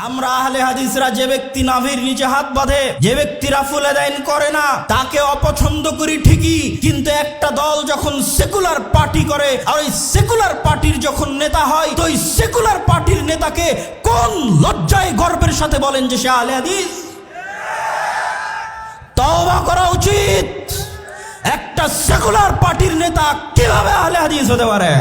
আমরা আহলে হাদিসরা যে ব্যক্তি নাভির নিচে হাত বাঁধে, যে ব্যক্তি রাফুল আদাইন করে না, তাকে অপছন্দ করি ঠিকই, কিন্তু একটা দল যখন সেকুলার পার্টি করে আর ওই সেকুলার পার্টির যখন নেতা হয়, তো ওই সেকুলার পার্টির নেতাকে কোন লজ্জায় গর্বের সাথে বলেন যে সে আহলে হাদিস? তওবা করা উচিত। একটা সেকুলার পার্টির নেতা কিভাবে আহলে হাদিস হতে পারে?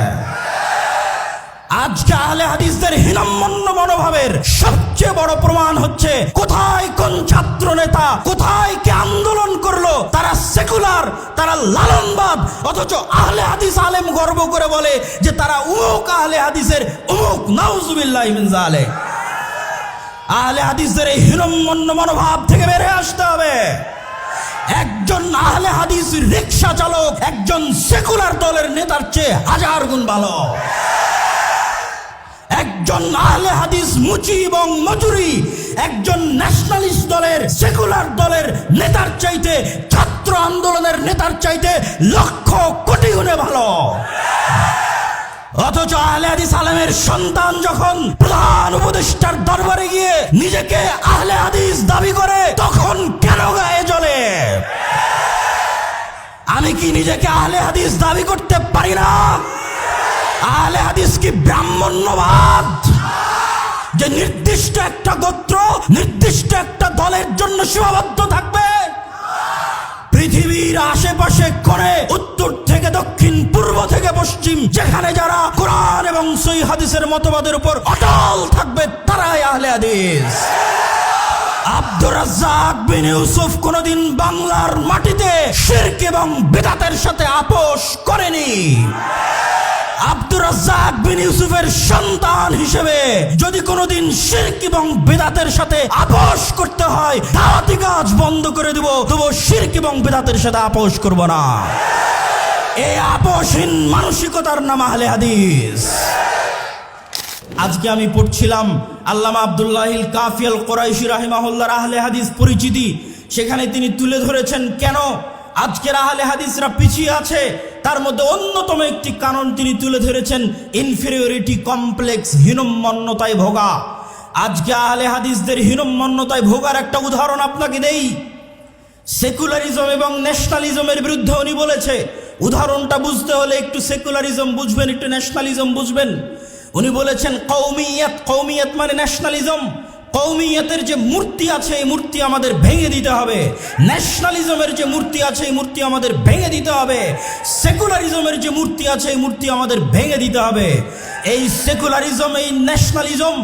আজকে আহলে হাদিসদের হীনম্মন্য মনোভাবের সবচেয়ে বড় প্রমাণ হচ্ছে কোথায় কোন ছাত্র নেতা, কোথায় কে আন্দোলন করলো, তারা সেকুলার, তারা লালনবাদ, অথচ আহলে হাদিস আলেম গর্ব করে বলে যে তারা উমুক আহলে হাদিসের উমুক। নাউজুবিল্লাহি মিন যালিক। আহলে হাদিসদের এই হীনম্মন্য মনোভাব থেকে বের হয়ে আসতে হবে। একজন আহলে হাদিস রিকশা চালক একজন সেকুলার দলের নেতার চেয়ে হাজার গুণ ভালো। একজন আহলে হাদিস মুচি এবং মজুরি একজন ন্যাশনালিস্ট দলের, সেকুলার দলের নেতার চাইতে, ছাত্র আন্দোলনের নেতার চাইতে লক্ষ কোটি গুণে ভালো। অথচ আহলে হাদিস আলেমের সন্তান যখন প্রধান উপদেষ্টার দরবারে গিয়ে নিজেকে আহলে হাদিস দাবি করে, তখন কেন গায়ে জ্বলে? আমি কি নিজেকে আহলে হাদিস দাবি করতে পারি না? আহলে হাদিস কি ব্রাহ্মণ্যবাদ যে নির্দিষ্ট একটা গোত্র, নির্দিষ্ট একটা দলের জন্য সীমাবদ্ধ থাকবে? পৃথিবীর আশেপাশে করে উত্তর থেকে দক্ষিণ, পূর্ব থেকে পশ্চিম, যেখানে যারা কোরআন এবং সহিহ হাদিসের মতবাদের উপর অটল থাকবে তারাই আহলে হাদিস। আব্দুর রাজ্জাক বিন ইউসুফ কোনদিন বাংলার মাটিতে শিরক এবং বিদআতের সাথে আপোষ করেনি। আব্দুর রাজ্জাক বিন ইউসুফের সন্তান হিসেবে যদি কোনোদিন শিরক এবং বিদআতের সাথে আপোষ করতে হয়, দাওয়াতি কাজ বন্ধ করে দেব, তবু শিরক এবং বিদআতের সাথে আপোষ করব না। এই আপোষহীন মানসিকতার নাম আহলে হাদিস। আজকে আমি পড়ছিলাম আল্লামা আব্দুল্লাহিল কাফি আল কুরাইশি রাহিমাহুল্লাহর আহলে হাদিস পরিচিতি, সেখানে তিনি তুলে ধরেছেন কেন আজকের আহলে হাদিসরা পিছিয়ে আছে। তার মধ্যে অন্যতম একটি কারণ তিনি তুলে ধরেছেন ইনফেরিয়রিটি কমপ্লেক্স, হীনম্মন্যতায় ভোগা। আজকে আহলে হাদিসদের হীনম্মন্যতায় ভোগার একটা উদাহরণ আপনাকে দেই। সেকুলারিজম এবং ন্যাশনালিজমের বিরুদ্ধে উনি বলেছে, উদাহরণটা বুঝতে হলে একটু সেকুলারিজম বুঝবেন, একটু ন্যাশনালিজম বুঝবেন। উনি বলেছেন কওমিয়াত, কওমিয়াত মানে ন্যাশনালিজম। কওমিয়াতের যে মূর্তি আছে এই মূর্তি আমাদের ভেঙে দিতে হবে। ন্যাশনালিজমের যে মূর্তি আছে এই মূর্তি আমাদের ভেঙে দিতে হবে। সেকুলারিজমের যে মূর্তি আছে এই মূর্তি আমাদের ভেঙে দিতে হবে। এই সেকুলারিজম, এই ন্যাশনালিজম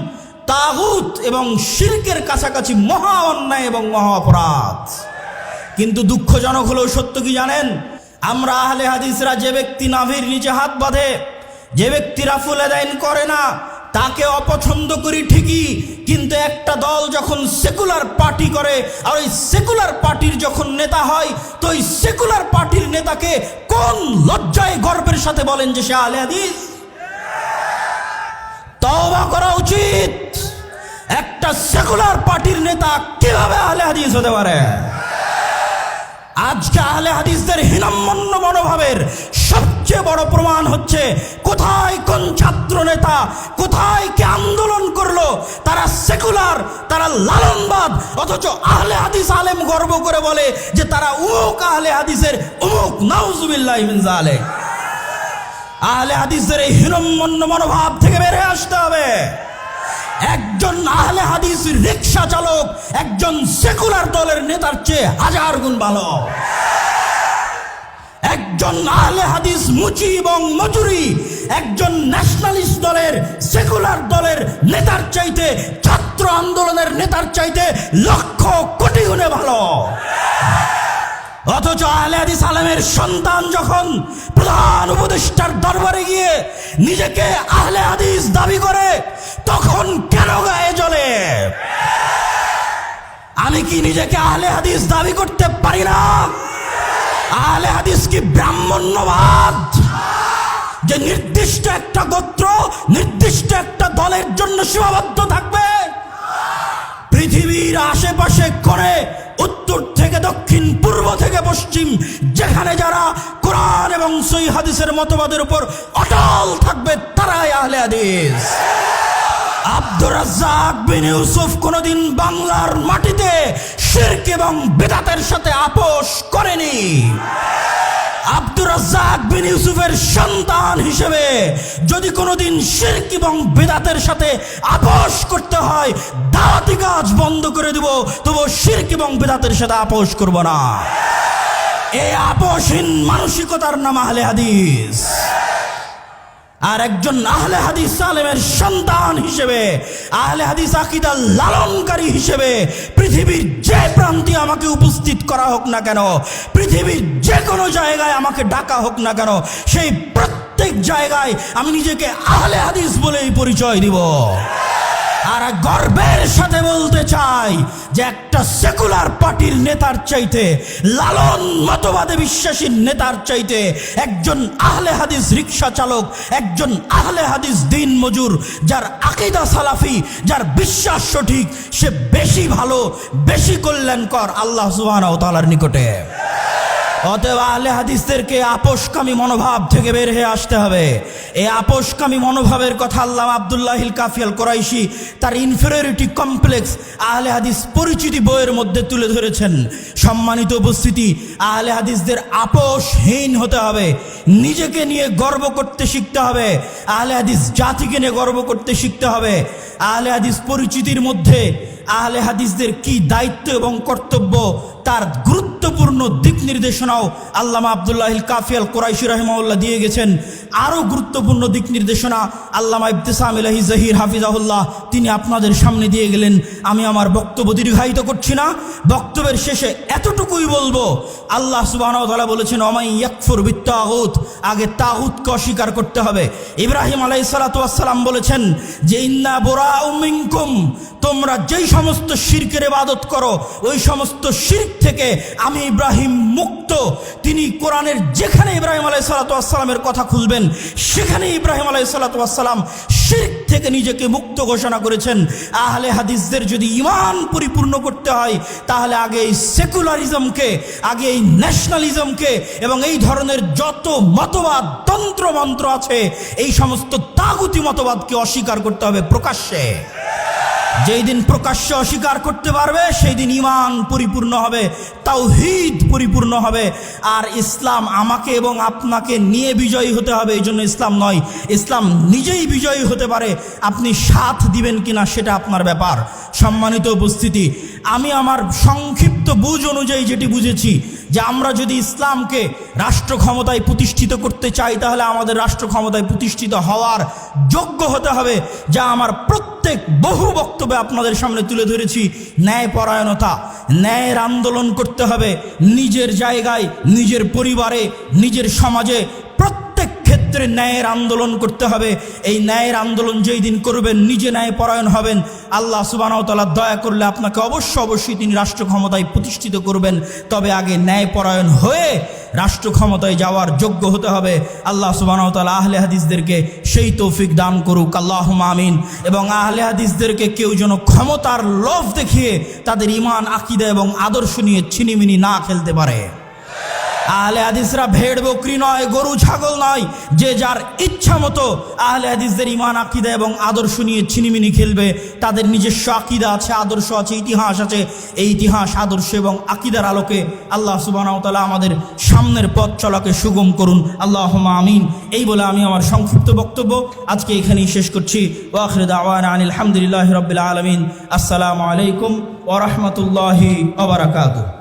তাগুত এবং শিরকের কাছাকাছি মহা অন্যায় এবং মহা অপরাধ। কিন্তু দুঃখজনক হলেও সত্য কি জানেন, আমরা আহলে হাদিসরা যে ব্যক্তি নাভির নিচে হাত বাঁধে, যে ব্যক্তি রাফুল আদাইন করে না, তাকে অপছন্দ করি ঠিকই, কিন্তু একটা দল যখন সেকুলার পার্টি করে আর ওই সেকুলার পার্টির যখন নেতা হয়, তো ওই সেকুলার পার্টির নেতাকে কোন লজ্জায় গর্বের সাথে বলেন যে সে আহলে হাদিস? তওবা করা উচিত। একটা সেকুলার পার্টির নেতা কিভাবে আহলে হাদিস হতে পারে? আজকে আহলে হাদিসদের হীনম্মন্য মনোভাবের সবচেয়ে বড় প্রমাণ হচ্ছে কোথায় কোন ছাত্র নেতা, কোথায় কে আন্দোলন করলো, তারা সেকুলার, তারা লালনবাদ, অথচ আহলে হাদিস আলেম গর্ব করে বলে যে তারা উমুক আহলে হাদিসের উমুক। নাউজুবিল্লাহি মিন যালিক। আহলে হাদিসদের এই হীনম্মন্য মনোভাব থেকে বের হয়ে আসতে হবে। একজন আহলে হাদিস রিকশা চালক একজন সেকুলার দলের নেতার চেয়ে হাজার গুণ ভালো। একজন আহলে হাদিস মুচি এবং মজুরি একজন ন্যাশনালিস্ট দলের, সেকুলার দলের নেতার চাইতে, ছাত্র আন্দোলনের নেতার চাইতে লক্ষ কোটি গুণে ভালো। অথচ আহলে হাদিস আলেমের সন্তান যখন প্রধান উপদেষ্টার দরবারে গিয়ে নিজেকে আহলে হাদিস দাবি করে, তখন কেন গায়ে জ্বলে? আমি কি নিজেকে আহলে হাদিস দাবি করতে পারি না? আহলে হাদিস কি ব্রাহ্মণ্যবাদ যে নির্দিষ্ট একটা গোত্র, নির্দিষ্ট একটা দলের জন্য সীমাবদ্ধ থাকবে? পৃথিবীর আশেপাশে করে উত্তর থেকে দক্ষিণ, পূর্ব থেকে পশ্চিম, যেখানে যারা কোরআন এবং সহিহ হাদিসের মতবাদের উপর অটল থাকবে তারাই আহলে হাদিস। আব্দুর রাজ্জাক বিন ইউসুফ কোনোদিন বাংলার মাটিতে শিরক এবং বিদআতের সাথে আপোষ করেনি। আব্দুর রাজ্জাক বিন ইউসুফের সন্তান হিসেবে যদি কোনোদিন শিরক এবং বিদআতের সাথে আপোষ করতে হয়, দাওয়াতি কাজ বন্ধ করে দেব, তবু শিরক এবং বিদআতের সাথে আপোষ করব না। এই আপোষহীন মানসিকতার নাম আহলে হাদিস। আর একজন আহলে হাদিস আলেমের সন্তান হিসেবে, আহলে হাদিস আকীদা লালনকারী হিসেবে পৃথিবীর যে প্রান্তে আমাকে উপস্থিত করা হোক না কেন, পৃথিবীর যে কোনো জায়গায় আমাকে ডাকা হোক না কেন, সেই প্রত্যেক জায়গায় আমি নিজেকে আহলে হাদিস বলেই পরিচয় দিব। আর গর্বের সাথে বলতে চাই যে একটা সেকুলার পার্টির নেতার চাইতে, লালন মতবাদে বিশ্বাসী নেতার চাইতে একজন আহলে হাদিস রিকশা চালক, একজন আহলে হাদিস দিন মজুর, যার আকীদা সালাফি, যার বিশ্বাস সঠিক, সে বেশি ভালো, বেশি কল্যাণকর আল্লাহ সুবহানাহু ওয়া তাআলার নিকটে। অতএব আহলে হাদিসদেরকে আপোষকামী মনোভাব থেকে বের হয়ে আসতে হবে। এই আপোষকামী মনোভাবের কথা আল্লামা আব্দুল্লাহিল কাফি আল কুরাইশি তার ইনফেরিয়রিটি কমপ্লেক্স আহলে হাদিস পরিচিতি বইয়ের মধ্যে তুলে ধরেছেন। সম্মানিত উপস্থিতি, আহলে হাদিসদের আপোষহীন হতে হবে, নিজেকে নিয়ে গর্ব করতে শিখতে হবে, আহলে হাদিস জাতিকে নিয়ে গর্ব করতে শিখতে হবে। আহলে হাদিস পরিচিতির মধ্যে আহলে হাদিসদের কি দায়িত্ব এবং কর্তব্য তার গুরুত্বপূর্ণ দিক নির্দেশনাও আল্লামা আব্দুল্লাহিল কাফি আল কুরাইশি রাহিমাহুল্লাহ দিয়ে গেছেন। আরও গুরুত্বপূর্ণ দিক নির্দেশনা আল্লামা ইবতিসাম ইলাহি জহির হাফিজাহুল্লাহ তিনি আপনাদের সামনে দিয়ে গেলেন। আমি আমার বক্তব্য দীর্ঘায়িত করছি না, বক্তব্যের শেষে এতটুকুই বলবো, আল্লাহ সুবহানাহু ওয়া তাআলা বলেছেন ওমাই ইয়াকফুর বিত্তাগুত, আগে তাগুতকে অস্বীকার করতে হবে। ইব্রাহিম আলাইহিস সালাতু ওয়াস সালাম বলেছেন যে ইন্না বুরাউ মিনকুম, তোমরা যেই সমস্ত শিরকের ইবাদত করো ওই সমস্ত শিরক থেকে আমি ইব্রাহিম মুক্ত। তিনি কোরআনের যেখানে ইব্রাহিম আলাইহিস সালাতু ওয়াস সালামের কথা খুলবেন সেখানে ইব্রাহিম আলাইহিস সালাতু ওয়াস সালাম শিরক থেকে নিজেকে মুক্ত ঘোষণা করেছেন। আহলে হাদিসদের যদি ঈমান পরিপূর্ণ করতে হয় তাহলে আগে এই সেকুলারিজমকে, আগে এই ন্যাশনালিজমকে এবং এই ধরনের যত মতবাদ তন্ত্র মন্ত্র আছে এই সমস্ত তাগুতি মতবাদকে অস্বীকার করতে হবে প্রকাশ্যে। যেই দিন প্রকাশ্যে অস্বীকার করতে পারবে সেই দিন ঈমান পরিপূর্ণ হবে, তাওহীদ পরিপূর্ণ হবে। আর ইসলাম আমাকে এবং আপনাকে নিয়ে বিজয়ী হতে হবে, এই জন্য ইসলাম নয়, ইসলাম নিজেই বিজয়ী হতে পারে। আপনি সাথ দিবেন কিনা সেটা আপনার ব্যাপার। সম্মানিত উপস্থিতি, আমি আমার সংক্ষিপ্ত বুঝ অনুযায়ী যেটি বুঝেছি যে আমরা যদি ইসলামকে রাষ্ট্র ক্ষমতায় প্রতিষ্ঠিত করতে চাই তাহলে আমাদের রাষ্ট্র ক্ষমতায় প্রতিষ্ঠিত হওয়ার যোগ্য হতে হবে, যা আমার প্রত্যেক বহু বক্তব্যে আপনাদের সামনে তুলে ধরেছি। ন্যায়পরায়ণতা, ন্যায়ের আন্দোলন করতে হবে নিজের জায়গায়, নিজের পরিবারে, নিজের সমাজে, প্রত্যেক ক্ষেত্রে ন্যায়ের আন্দোলন করতে হবে। এই ন্যায়ের আন্দোলন যেই দিন করবেন নিজে ন্যায়পরায়ণ হবেন, আল্লাহ সুবহানাহু ওয়া তাআলা দয়া করলে আপনাকে অবশ্যই তিনি রাষ্ট্র ক্ষমতায় প্রতিষ্ঠিত করবেন। তবে আগে ন্যায়পরায়ণ হয়ে রাষ্ট্র ক্ষমতায় যাওয়ার যোগ্য হতে হবে। আল্লাহ সুবহানাহু ওয়া তাআলা আহলে হাদিসদেরকে সেই তৌফিক দান করুক, আল্লাহুম্মা আমিন। এবং আহলে হাদিসদেরকে কেউ যেন ক্ষমতার লোভ দেখিয়ে তাদের ঈমান, আকীদা এবং আদর্শ নিয়ে ছিনিমিনি না খেলতে পারে। আহলে হাদিসরা ভেড় বকরি নয়, গরু ছাগল নয় যে যার ইচ্ছা মতো আহলে হাদিসদের ঈমান, আকীদা এবং আদর্শ নিয়ে ছিনিমিনি খেলবে। তাদের নিজস্ব আকীদা আছে, আদর্শ আছে, ইতিহাস আছে। এই ইতিহাস, আদর্শ এবং আকীদার আলোকে আল্লাহ সুবহানাহু ওয়া তাআলা আমাদের সামনের পথ চলাকে সুগম করুন, আল্লাহুম্মা আমিন। এই বলে আমি আমার সংক্ষিপ্ত বক্তব্য আজকে এখানেই শেষ করছি। ওয়া আখিরু দাওয়ানা আনিল হামদুলিল্লাহি রাব্বিল আলামিন। আসসালামু আলাইকুম ওয়া রাহমাতুল্লাহি ওয়া বারাকাতুহু।